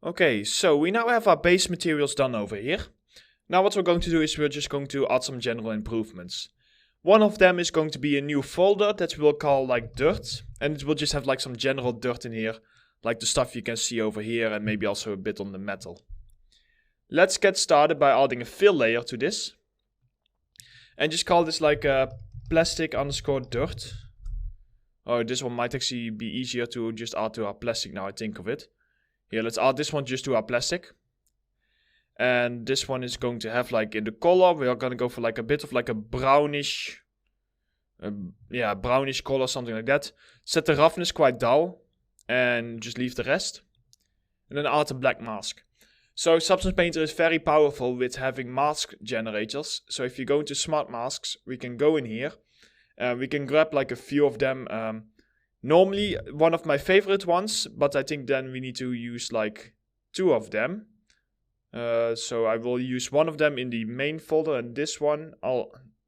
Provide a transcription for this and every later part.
Okay, so we now have our base materials done over here. Now what we're going to do is we're just going to add some general improvements. One of them is going to be a new folder that we'll call like dirt. And it will just have like some general dirt in here. Like the stuff you can see over here and maybe also a bit on the metal. Let's get started by adding a fill layer to this. And just call this like a plastic underscore dirt. Oh, this one might actually be easier to just add to our plastic now I think of it. Here, let's add this one just to our plastic. And this one is going to have like in the color, we are going to go for like a bit of like a brownish, brownish color, something like that. Set the roughness quite dull and just leave the rest. And then add a black mask. So Substance Painter is very powerful with having mask generators. So if you go into smart masks, we can go in here. We can grab like a few of them. Normally one of my favorite ones, but I think then we need to use like 2 of them. So I will use one of them in the main folder and this one,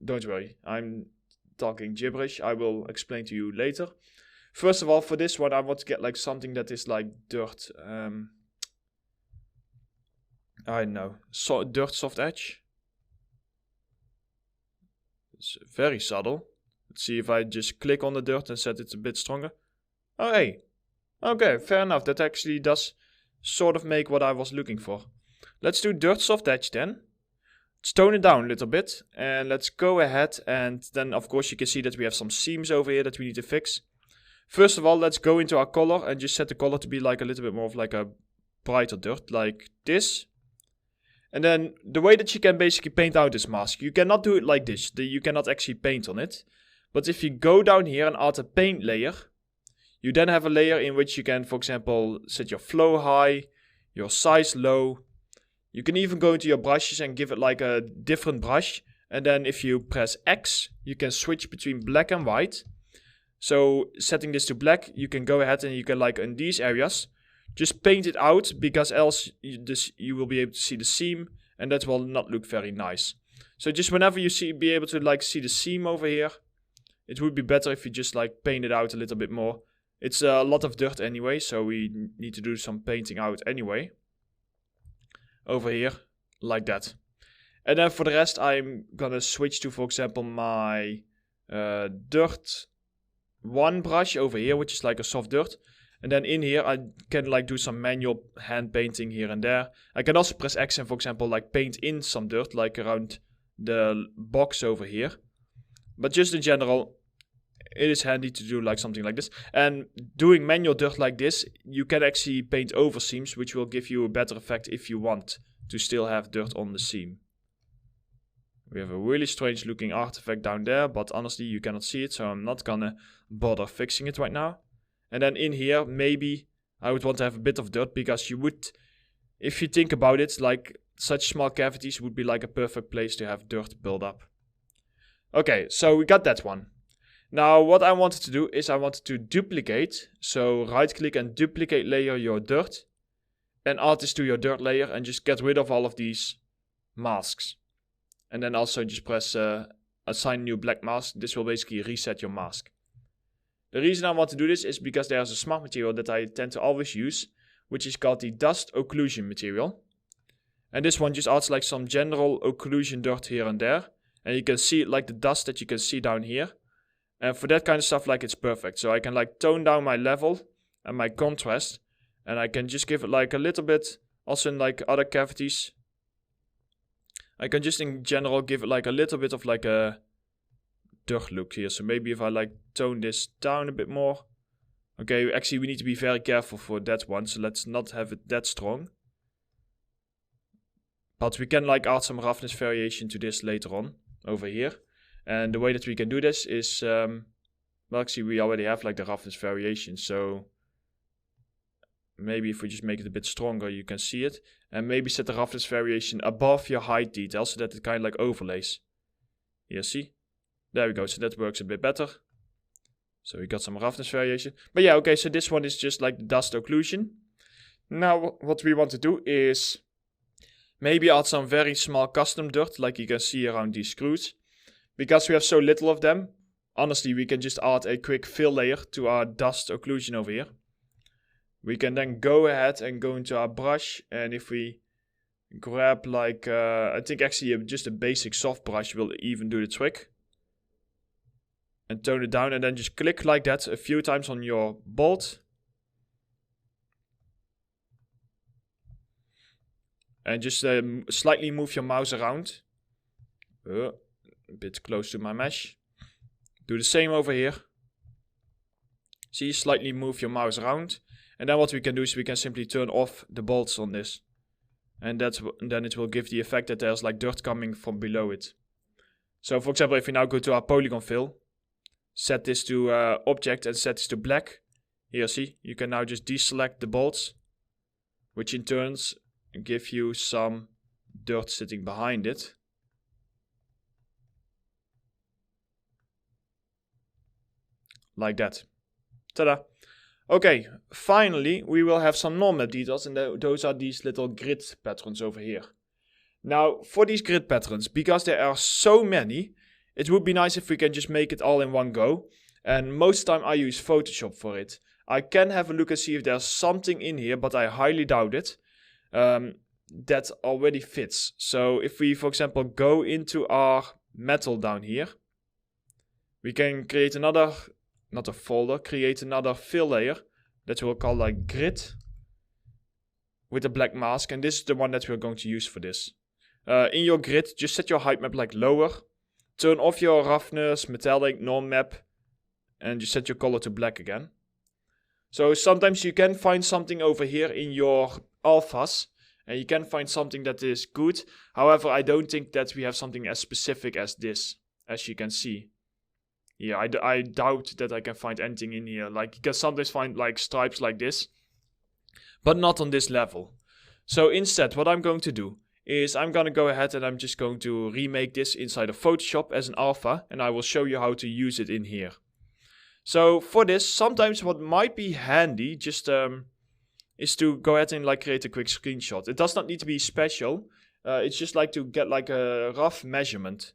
don't worry, I'm talking gibberish, I will explain to you later. First of all, for this one I want to get like something that is like dirt, I don't know, dirt soft edge. It's very subtle. Let's see if I just click on the dirt and set it a bit stronger. Oh hey, okay, fair enough, that actually does sort of make what I was looking for. Let's do dirt soft edge then. Let's tone it down a little bit. And let's go ahead and then of course you can see that we have some seams over here that we need to fix. First of all, let's go into our color and just set the color to be like a little bit more of like a brighter dirt, like this. And then the way that you can basically paint out this mask, you cannot do it like this. You cannot actually paint on it. But if you go down here and add a paint layer, you then have a layer in which you can, for example, set your flow high, your size low. You can even go into your brushes and give it like a different brush. And then if you press X, you can switch between black and white. So setting this to black, you can go ahead and you can like in these areas, just paint it out because else you will be able to see the seam and that will not look very nice. So just whenever you be able to like see the seam over here, it would be better if you just like paint it out a little bit more. It's a lot of dirt anyway, so we need to do some painting out anyway. Over here, like that. And then for the rest, I'm gonna switch to, for example, my dirt 1 brush over here, which is like a soft dirt. And then in here, I can like do some manual hand painting here and there. I can also press X and, for example, like paint in some dirt, like around the box over here. But just in general, it is handy to do like something like this. And doing manual dirt like this, you can actually paint over seams, which will give you a better effect if you want to still have dirt on the seam. We have a really strange looking artifact down there, but honestly you cannot see it, so I'm not gonna bother fixing it right now. And then in here, maybe I would want to have a bit of dirt, because you would, if you think about it, like such small cavities would be like a perfect place to have dirt build up. Okay, so we got that one. Now what I wanted to do is I wanted to duplicate. So right click and duplicate layer your dirt. And add this to your dirt layer and just get rid of all of these masks. And then also just press assign new black mask. This will basically reset your mask. The reason I want to do this is because there's a smart material that I tend to always use, which is called the dust occlusion material. And this one just adds like some general occlusion dirt here and there. And you can see it like the dust that you can see down here. And for that kind of stuff, like it's perfect. So I can like tone down my level and my contrast. And I can just give it like a little bit, also in like other cavities. I can just in general give it like a little bit of like a dirt look here. So maybe if I like tone this down a bit more. Okay, actually we need to be very careful for that one. So let's not have it that strong. But we can like add some roughness variation to this later on over here. And the way that we can do this is, well actually we already have like the roughness variation. So maybe if we just make it a bit stronger, you can see it. And maybe set the roughness variation above your height detail so that it kind of like overlays. Here, see? There we go. So that works a bit better. So we got some roughness variation. But yeah, okay, so this one is just like the dust occlusion. Now what we want to do is maybe add some very small custom dirt, like you can see around these screws. Because we have so little of them, honestly we can just add a quick fill layer to our dust occlusion over here. we can then go ahead and go into our brush, and if we grab like, I think actually just a basic soft brush will even do the trick. And tone it down, and then just click like that a few times on your bolt. And just slightly move your mouse around. A bit close to my mesh. Do the same over here. See, slightly move your mouse around. And then what we can do is we can simply turn off the bolts on this. And then it will give the effect that there's like dirt coming from below it. So for example, if we now go to our polygon fill, set this to object and set this to black. Here, see, you can now just deselect the bolts, which in turn give you some dirt sitting behind it. Like that. Ta-da! Okay, finally we will have some non-map details, and those are these little grid patterns over here. Now, for these grid patterns, because there are so many, it would be nice if we can just make it all in one go. And most of the time I use Photoshop for it. I can have a look and see if there's something in here, but I highly doubt it. That already fits. So if we, for example, go into our metal down here, we can create another, not a folder, create another fill layer that we'll call like grid with a black mask. And this is the one that we're going to use for this. In your grid, just set your height map like lower. Turn off your roughness, metallic, non-map, and just set your color to black again. So sometimes you can find something over here in your alphas, and you can find something that is good. However, I don't think that we have something as specific as this, as you can see. Yeah, I doubt that I can find anything in here. Like, you can sometimes find like stripes like this, but not on this level. So instead, what I'm going to do is I'm going to go ahead and I'm just going to remake this inside of Photoshop as an alpha, and I will show you how to use it in here. So for this, sometimes what might be handy just is to go ahead and like create a quick screenshot. It does not need to be special. It's just like to get like a rough measurement.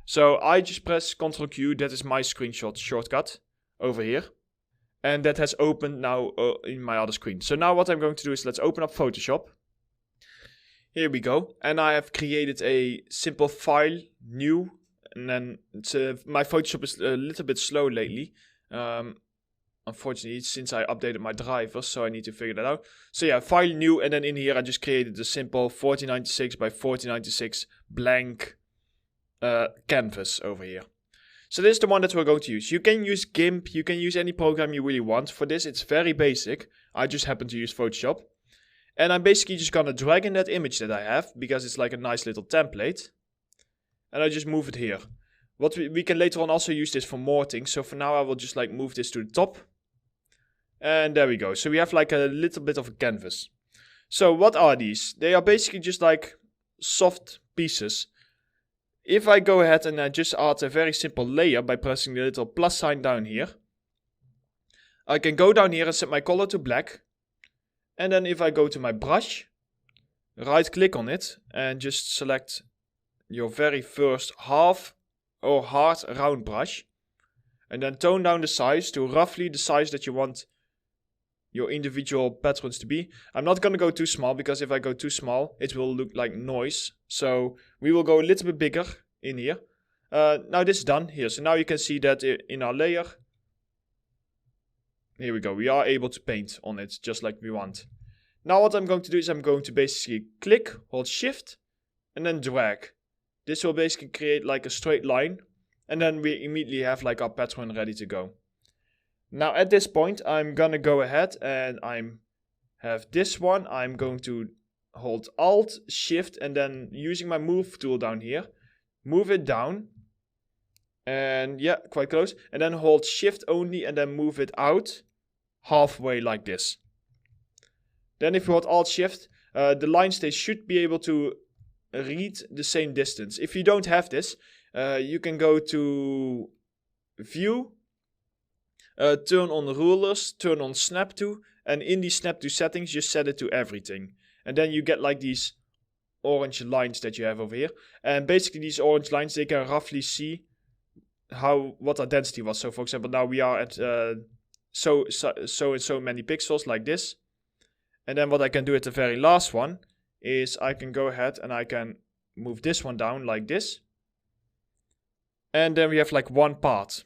So I just press Ctrl Q, that is my screenshot shortcut over here. And that has opened now in my other screen. So now what I'm going to do is let's open up Photoshop. Here we go. And I have created a simple file, new. And then my Photoshop is a little bit slow lately. Unfortunately, since I updated my drivers, so I need to figure that out. So yeah, file new, and then in here I just created a simple 4096 by 4096 blank canvas over here. So this is the one that we're going to use. You can use GIMP, you can use any program you really want. For this, it's very basic. I just happen to use Photoshop. And I'm basically just gonna drag in that image that I have, because it's like a nice little template. And I just move it here. What we can later on also use this for more things. So for now I will just like move this to the top. And there we go. So we have like a little bit of a canvas. So what are these? They are basically just like soft pieces. If I go ahead and I just add a very simple layer by pressing the little plus sign down here. I can go down here and set my color to black. And then if I go to my brush, right click on it and just select your very first half or hard round brush. And then tone down the size to roughly the size that you want your individual patterns to be. I'm not going to go too small, because if I go too small, it will look like noise. So we will go a little bit bigger in here. Now this is done here. So now you can see that in our layer. Here we go. We are able to paint on it just like we want. Now what I'm going to do is I'm going to basically click, hold shift, and then drag. This will basically create like a straight line. And then we immediately have like our pattern ready to go. Now at this point, I'm gonna go ahead and have this one. I'm going to hold Alt, Shift, and then using my move tool down here, move it down. And yeah, quite close. And then hold Shift only and then move it out halfway like this. Then if you hold Alt Shift, the line state should be able to read the same distance. If you don't have this, you can go to View, turn on rulers, turn on snap to, and in the snap to settings just set it to everything. And then you get like these orange lines that you have over here. And basically these orange lines, they can roughly see what our density was. So for example, now we are at so and so many pixels like this. And then what I can do at the very last one is I can go ahead and I can move this one down like this. And then we have like one part.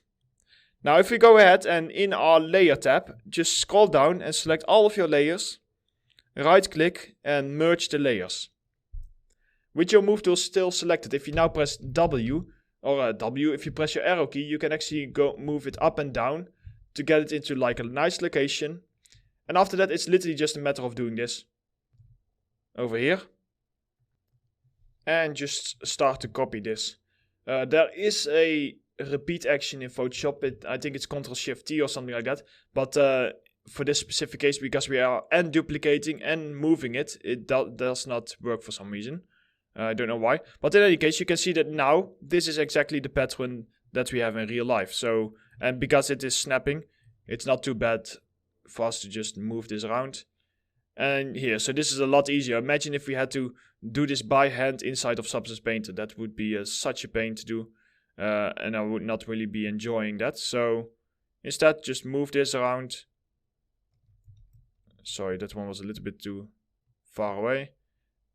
Now if we go ahead and in our layer tab, just scroll down and select all of your layers. Right click and merge the layers. With your move tool still selected, if you now press W, or W, if you press your arrow key, you can actually go move it up and down to get it into like a nice location. And after that, it's literally just a matter of doing this. Over here. And just start to copy this. There is a repeat action in Photoshop. I think it's Ctrl-Shift-T or something like that. But for this specific case, because we are and duplicating and moving it, it does not work for some reason. I don't know why. But in any case, you can see that now this is exactly the pattern that we have in real life. So, and because it is snapping, it's not too bad for us to just move this around. And here, so this is a lot easier. Imagine if we had to do this by hand inside of Substance Painter. That would be such a pain to do. And I would not really be enjoying that. So instead, just move this around. Sorry, that one was a little bit too far away.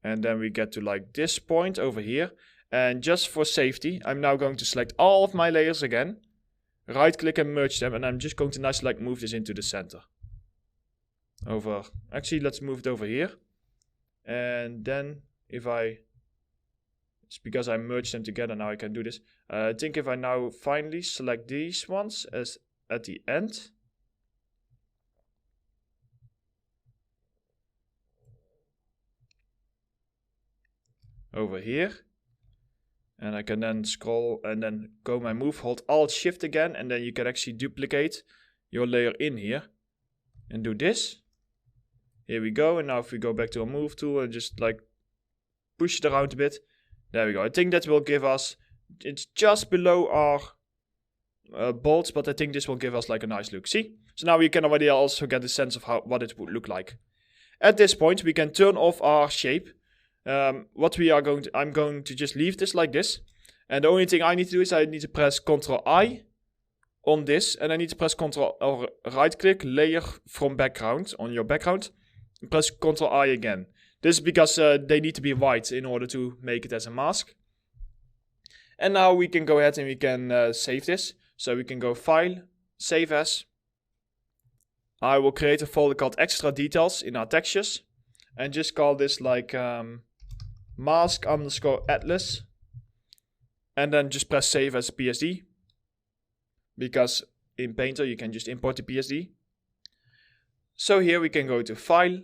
And then we get to like this point over here. And just for safety, I'm now going to select all of my layers again. Right click and merge them. And I'm just going to nicely like move this into the center. Actually, let's move it over here. And then if it's because I merged them together, now I can do this. I think if I now finally select these ones as at the end. Over here. And I can then scroll and then go my move, hold Alt Shift again. And then you can actually duplicate your layer in here. And do this. Here we go. And now if we go back to our move tool and just like push it around a bit. There we go. I think that will give us, it's just below our bolts, but I think this will give us like a nice look. See? So now we can already also get a sense of what it would look like. At this point, we can turn off our shape. I'm going to just leave this like this. And the only thing I need to do is I need to press Ctrl I on this. And I need to press Ctrl or right click layer from background on your background. And press Ctrl I again. This is because they need to be white in order to make it as a mask. And now we can go ahead and we can save this. So we can go File, Save As. I will create a folder called Extra Details in our textures. And just call this like mask_atlas. And then just press Save as PSD. Because in Painter you can just import the PSD. So here we can go to File,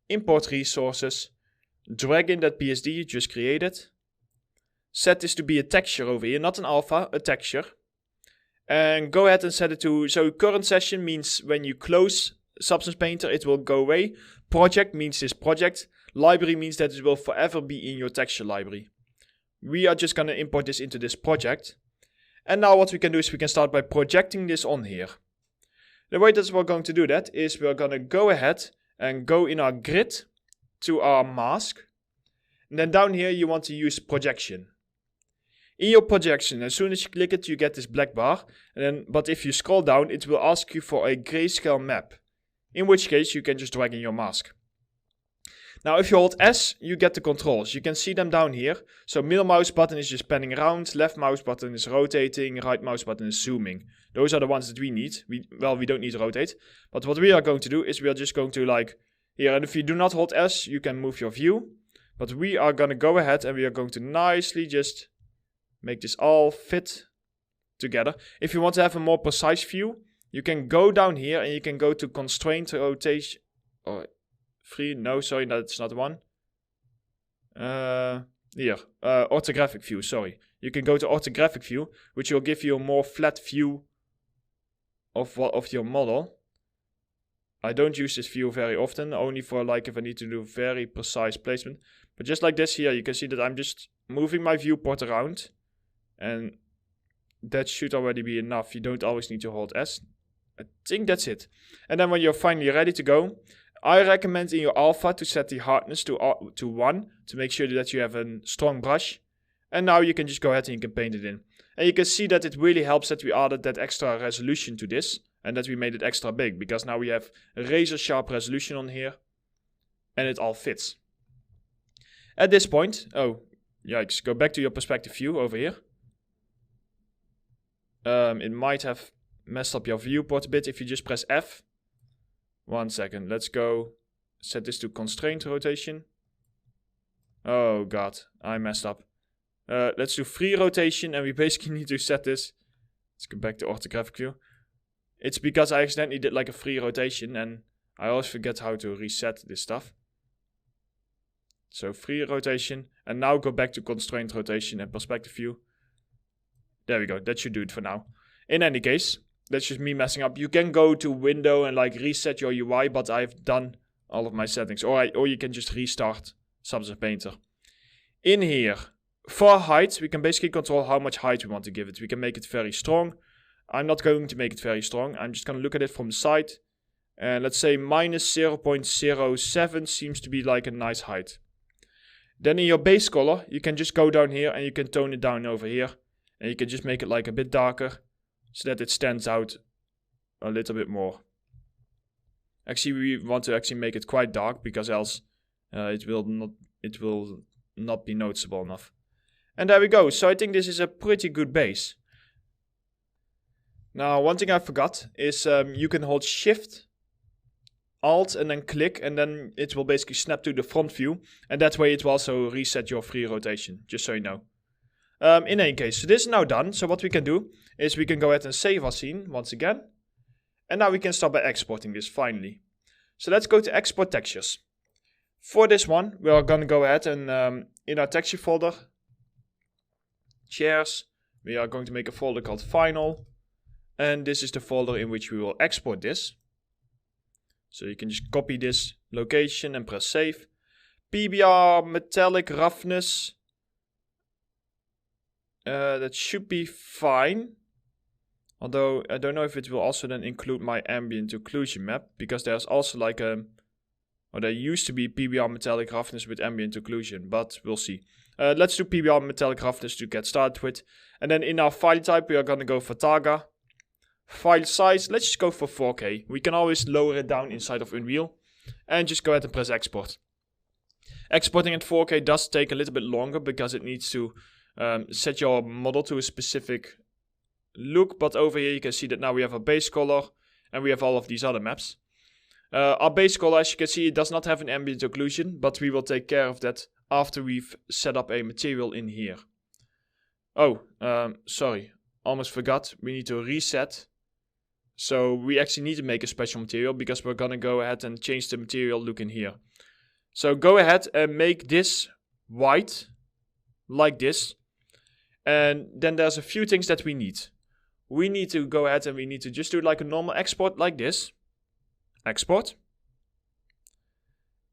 Import Resources, drag in that PSD you just created. Set this to be a texture over here, not an alpha, a texture. And go ahead and set it to, so current session means when you close Substance Painter it will go away. Project means this project. Library means that it will forever be in your texture library. We are just going to import this into this project. And now what we can do is we can start by projecting this on here. The way that we're going to do that is we're going to go ahead and go in our grid to our mask. And then down here you want to use projection. In your projection, as soon as you click it, you get this black bar. But if you scroll down, it will ask you for a grayscale map. In which case you can just drag in your mask. Now if you hold S, you get the controls. You can see them down here. So middle mouse button is just panning around, left mouse button is rotating, right mouse button is zooming. Those are the ones that we need. We don't need to rotate. But what we are going to do is we are just going to like here. And if you do not hold S, you can move your view. But we are going to go ahead and we are going to nicely just make this all fit together. If you want to have a more precise view, you can go down here and you can go to constraint rotation. Oh, sorry, that's not the one. Orthographic view, sorry. You can go to orthographic view, which will give you a more flat view of your model. I don't use this view very often, only for like if I need to do very precise placement. But just like this here, you can see that I'm just moving my viewport around. And that should already be enough. You don't always need to hold S. I think that's it. And then when you're finally ready to go, I recommend in your alpha to set the hardness to 1 to make sure that you have a strong brush. And now you can just go ahead and you can paint it in. And you can see that it really helps that we added that extra resolution to this. And that we made it extra big. Because now we have a razor sharp resolution on here. and it all fits. At this point, oh, yikes, go back to your perspective view over here. It might have messed up your viewport a bit if you just press F. 1 second, let's go set this to constraint rotation. Oh god, I messed up. Let's do free rotation, and we basically need to set this. Let's go back to orthographic view. It's because I accidentally did like a free rotation, and I always forget how to reset this stuff. So free rotation, and now go back to constraint rotation and perspective view. There we go, that should do it for now. In any case, that's just me messing up. You can go to window and like reset your UI, but I've done all of my settings. Or you can just restart Substance Painter. In here, for height, we can basically control how much height we want to give it. We can make it very strong. I'm not going to make it very strong. I'm just going to look at it from the side. And let's say minus 0.07 seems to be like a nice height. Then in your base color, you can just go down here and you can tone it down over here. And you can just make it like a bit darker, so that it stands out a little bit more. Actually, we want to actually make it quite dark, because else it will not be noticeable enough. And there we go. So I think this is a pretty good base. Now, one thing I forgot is you can hold Shift, Alt, and then click, and then it will basically snap to the front view. And that way it will also reset your free rotation, just so you know. In any case, so this is now done. So what we can do is we can go ahead and save our scene once again. And now we can start by exporting this finally. So let's go to export textures. For this one, we are going to go ahead and in our texture folder, chairs, we are going to make a folder called final. And this is the folder in which we will export this. So you can just copy this location and press save. PBR metallic roughness. That should be fine. Although I don't know if it will also then include my ambient occlusion map, because there's also like or there used to be PBR metallic roughness with ambient occlusion, but we'll see. Let's do PBR metallic roughness to get started with. And then in our file type, we are going to go for Targa. File size, let's just go for 4K. We can always lower it down inside of Unreal. And just go ahead and press export. Exporting at 4K does take a little bit longer, because it needs to set your model to a specific look, but over here you can see that now we have a base color and we have all of these other maps. Our base color, as you can see, it does not have an ambient occlusion, but we will take care of that after we've set up a material in here. Oh, sorry, almost forgot, we need to reset. So we actually need to make a special material, because we're gonna go ahead and change the material look in here. So go ahead and make this white, like this. And then there's a few things that we need. We need to go ahead and we need to just do like a normal export like this. Export.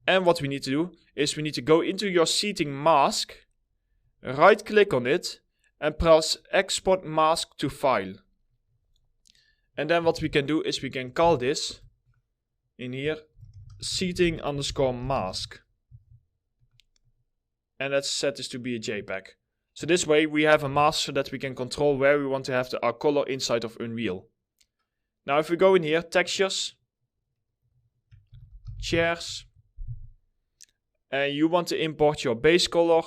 And what we need to do is we need to go into your seating mask, right click on it, and press export mask to file. And then what we can do is we can call this in here seating underscore mask. And let's set this to be a JPEG. So this way we have a mask so that we can control where we want to have our color inside of Unreal. Now if we go in here, textures, chairs, and you want to import your base color,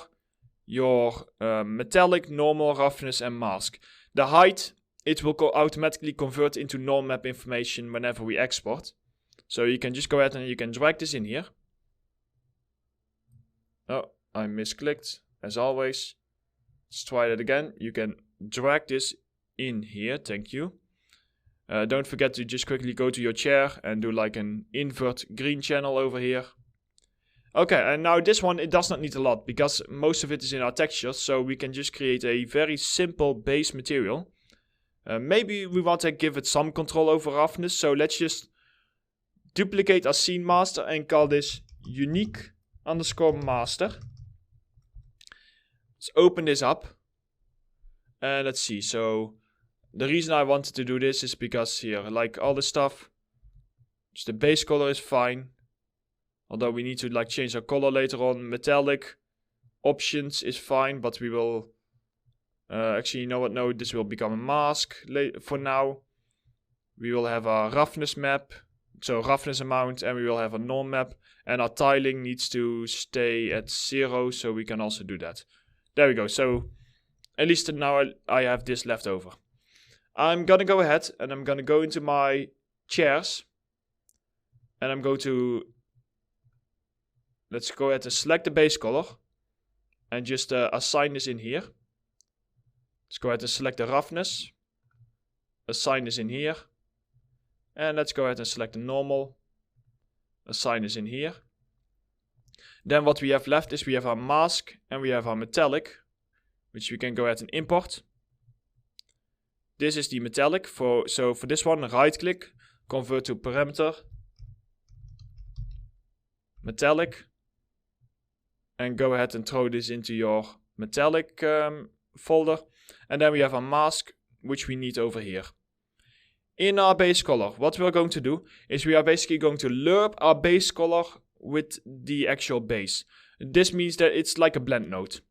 your metallic, normal, roughness and mask. The height, it will automatically convert into normal map information whenever we export. So you can just go ahead and you can drag this in here. Oh, I misclicked as always. Let's try that again. You can drag this in here, thank you. Don't forget to just quickly go to your chair and do like an invert green channel over here. Okay, and now this one, it does not need a lot, because most of it is in our textures, so we can just create a very simple base material. Maybe we want to give it some control over roughness, so let's just duplicate our scene master and call this unique underscore master. Let's open this up. And let's see. So the reason I wanted to do this is because here, like all the stuff, just the base color is fine. Although we need to like change our color later on. Metallic options is fine, but we will actually, you know what? No, this will become a mask for now. We will have our roughness map. so roughness amount, and we will have a norm map, and our tiling needs to stay at 0, so we can also do that. There we go. So at least now I have this left over. I'm gonna go ahead and I'm gonna go into my chairs, and I'm going to, let's go ahead and select the base color and just assign this in here. Let's go ahead and select the roughness, assign this in here, and let's go ahead and select the normal, assign this in here. Then what we have left is we have our mask and we have our metallic, which we can go ahead and import. This is the metallic. So for this one, right click, convert to parameter, metallic, and go ahead and throw this into your metallic folder. And then we have our mask, which we need over here. In our base color, what we're going to do is we are basically going to lerp our base color with the actual base. This means that it's like a blend node.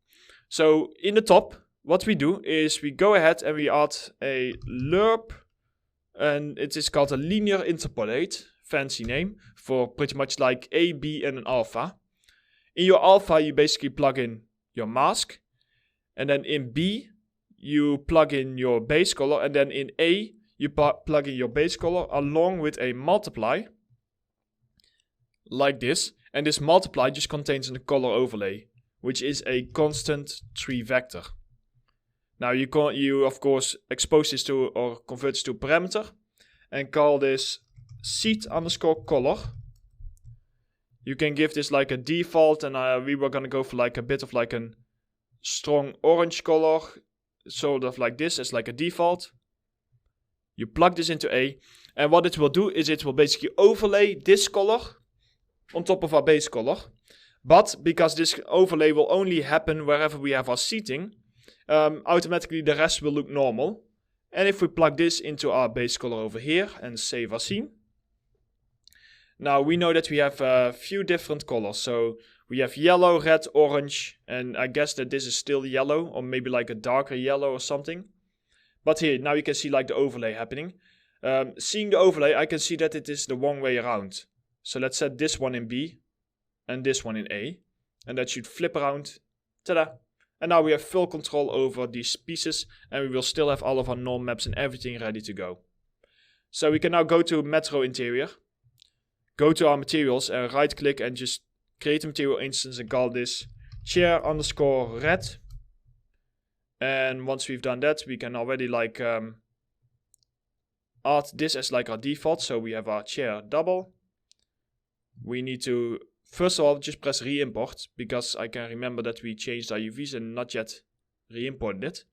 So in the top, what we do is we go ahead and we add a lerp, and it is called a linear interpolate, fancy name, for pretty much like A, B, and an alpha. In your alpha, you basically plug in your mask, and then in B, you plug in your base color, and then in A, you plug in your base color along with a multiply, like this. And this multiply just contains a color overlay, which is a constant 3 vector. Now you of course expose this to or convert this to a parameter and call this seed underscore color. You can give this like a default, and we were gonna go for like a bit of like a strong orange color, sort of like this as like a default. You plug this into A, and what it will do is it will basically overlay this color on top of our base color. But because this overlay will only happen wherever we have our seating, automatically the rest will look normal. And if we plug this into our base color over here and save our scene, now we know that we have a few different colors. So we have yellow, red, orange, and I guess that this is still yellow, or maybe like a darker yellow or something. But here, now you can see like the overlay happening. Seeing the overlay, I can see that it is the one way around. So let's set this one in B and this one in A, and that should flip around. Ta-da! And now we have full control over these pieces, and we will still have all of our norm maps and everything ready to go. So we can now go to Metro Interior, go to our materials and right click and just create a material instance and call this chair underscore red. And once we've done that, we can already like add this as like our default. So we have our chair double. We need to first of all just press re-import, because I can remember that we changed our UVs and not yet re-imported it.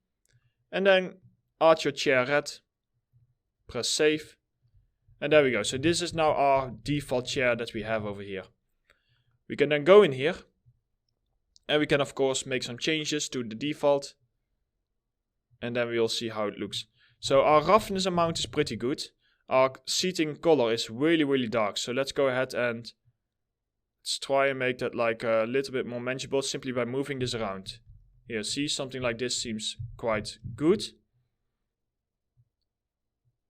And then add your chair red, press save, and there we go. So this is now our default chair that we have over here. We can then go in here, and we can of course make some changes to the default, and then we'll see how it looks. So our roughness amount is pretty good. Our seating color is really dark. So let's go ahead and let's try and make that like a little bit more manageable simply by moving this around. Here, see, something like this seems quite good.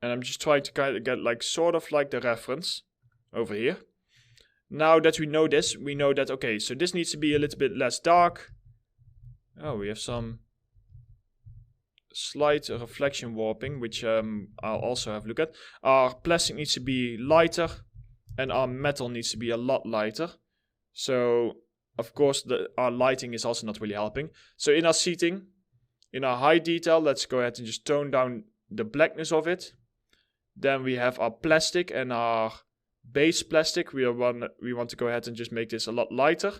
And I'm just trying to kind of get like sort of like the reference over here. Now that we know this, we know that, okay, so this needs to be a little bit less dark. Oh, we have some slight reflection warping, which I'll also have a look at. Our plastic needs to be lighter, and our metal needs to be a lot lighter. So, of course, our lighting is also not really helping. So in our seating, in our high detail, let's go ahead and just tone down the blackness of it. Then we have our plastic and our base plastic. We want to go ahead and just make this a lot lighter,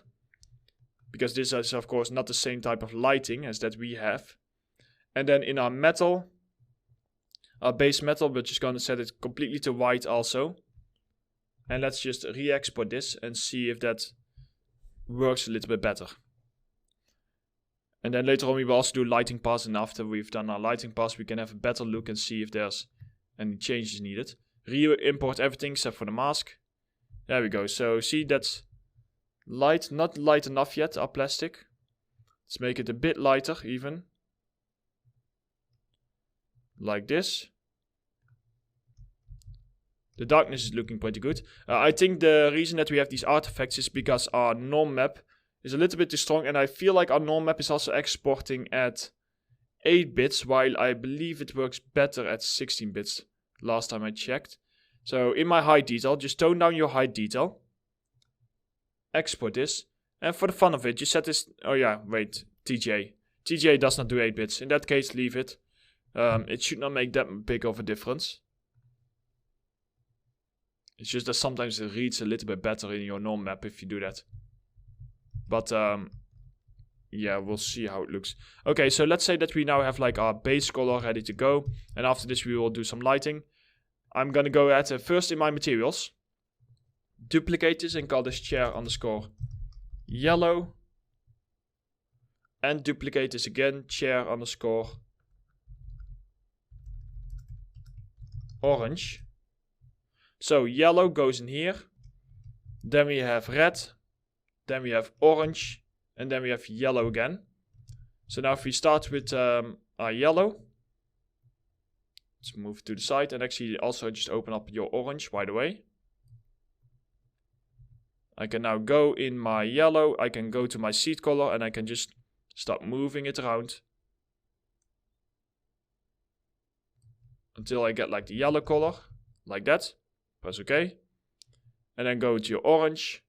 because this is of course not the same type of lighting as that we have. And then in our metal, our base metal, we're just going to set it completely to white also. And let's just re-export this and see if that works a little bit better. And then later on we will also do lighting pass, and after we've done our lighting pass we can have a better look and see if there's any changes needed. Re-import everything except for the mask. There we go. So see, that's light, not light enough yet, our plastic. Let's make it a bit lighter even. Like this. The darkness is looking pretty good. I think the reason that we have these artifacts is because our norm map is a little bit too strong. And I feel like our norm map is also exporting at 8 bits. While I believe it works better at 16 bits. Last time I checked. So in my height detail, just tone down your height detail. Export this. And for the fun of it, just set this... Oh yeah, wait. TJ. TJ does not do 8 bits. In that case, leave it. It should not make that big of a difference. It's just that sometimes it reads a little bit better in your norm map if you do that. But, yeah, we'll see how it looks. Okay, so let's say that we now have like our base color ready to go. And after this we will do some lighting. I'm gonna go at first in my materials. Duplicate this and call this chair underscore yellow. And duplicate this again, chair underscore orange. So yellow goes in here. Then we have red. Then we have orange. And then we have yellow again. So now if we start with our yellow. Let's move to the side and actually also just open up your orange, by the way. I can now go in my yellow. I can go to my seed color and I can just start moving it around. Until I get like the yellow color. Like that. Press OK. And then go to your orange.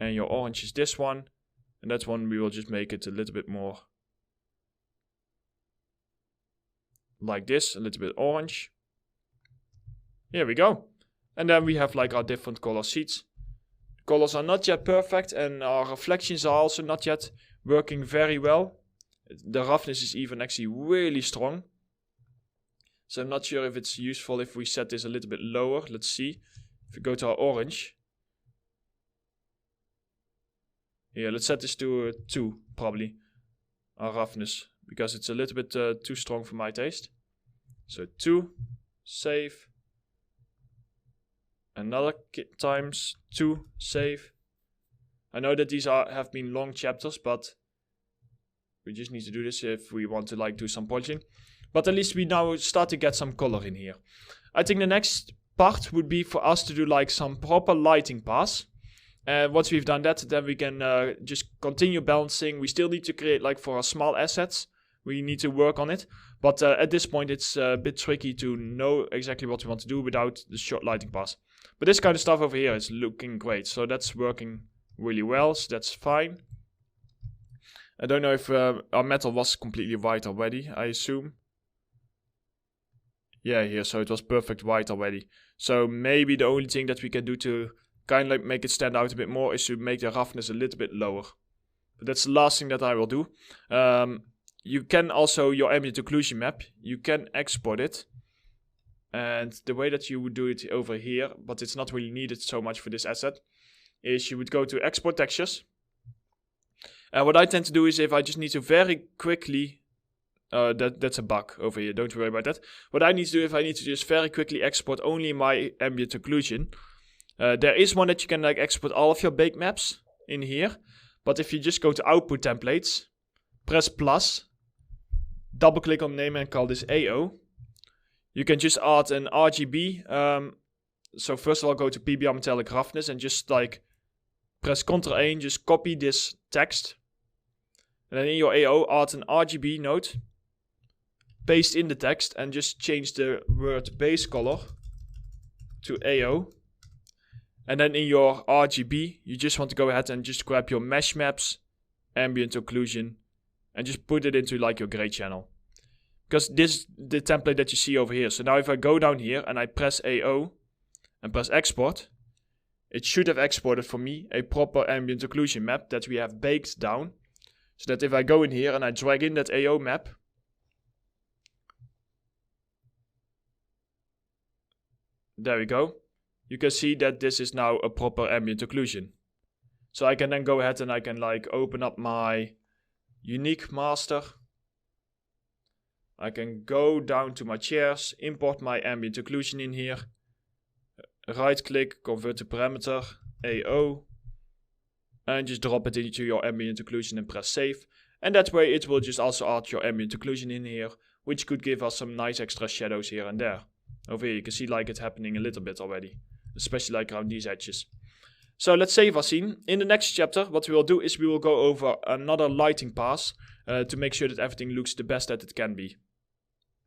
And your orange is this one. And that one we will just make it a little bit more like this, a little bit orange. Here we go. And then we have like our different color seeds. Colors are not yet perfect and our reflections are also not yet working very well. The roughness is even actually really strong. So I'm not sure if it's useful if we set this a little bit lower. Let's see. If we go to our orange. Here, let's set this to 2 probably. Our roughness. Because it's a little bit too strong for my taste. So 2. Save. Another times 2. Save. I know that these have been long chapters, but we just need to do this if we want to like do some polishing. But at least we now start to get some color in here. I think the next part would be for us to do like some proper lighting paths. And once we've done that, then we can just continue balancing. We still need to create like for our small assets. We need to work on it. But at this point, it's a bit tricky to know exactly what we want to do without the short lighting paths. But this kind of stuff over here is looking great. So that's working really well. So that's fine. I don't know if our metal was completely white already, I assume. Yeah, here. So it was perfect white already. So maybe the only thing that we can do to kind of like make it stand out a bit more is to make the roughness a little bit lower. But that's the last thing that I will do. You can also, your ambient occlusion map, you can export it. And the way that you would do it over here, but it's not really needed so much for this asset, is you would go to export textures. And what I tend to do is if I just need to very quickly, that's a bug over here, don't worry about that. What I need to do if I need to just very quickly export only my ambient occlusion. There is one that you can like export all of your baked maps in here. But if you just go to output templates, press plus, double click on the name and call this AO. You can just add an RGB. So first of all go to PBR metallic roughness and just like press Ctrl A and just copy this text. And then in your AO add an RGB node. Paste in the text and just change the word base color to AO. And then in your RGB, you just want to go ahead and just grab your mesh maps, ambient occlusion, and just put it into like your gray channel. Because this is the template that you see over here. So now if I go down here and I press AO and press export, it should have exported for me a proper ambient occlusion map that we have baked down. So that if I go in here and I drag in that AO map, there we go. You can see that this is now a proper ambient occlusion. So I can then go ahead and I can like open up my unique master. I can go down to my chairs, import my ambient occlusion in here. Right click, convert to parameter, AO. And just drop it into your ambient occlusion and press save. And that way it will just also add your ambient occlusion in here, which could give us some nice extra shadows here and there. Over here you can see like it happening a little bit already. Especially like around these edges. So let's save our scene. In the next chapter, what we will do is we will go over another lighting pass to make sure that everything looks the best that it can be.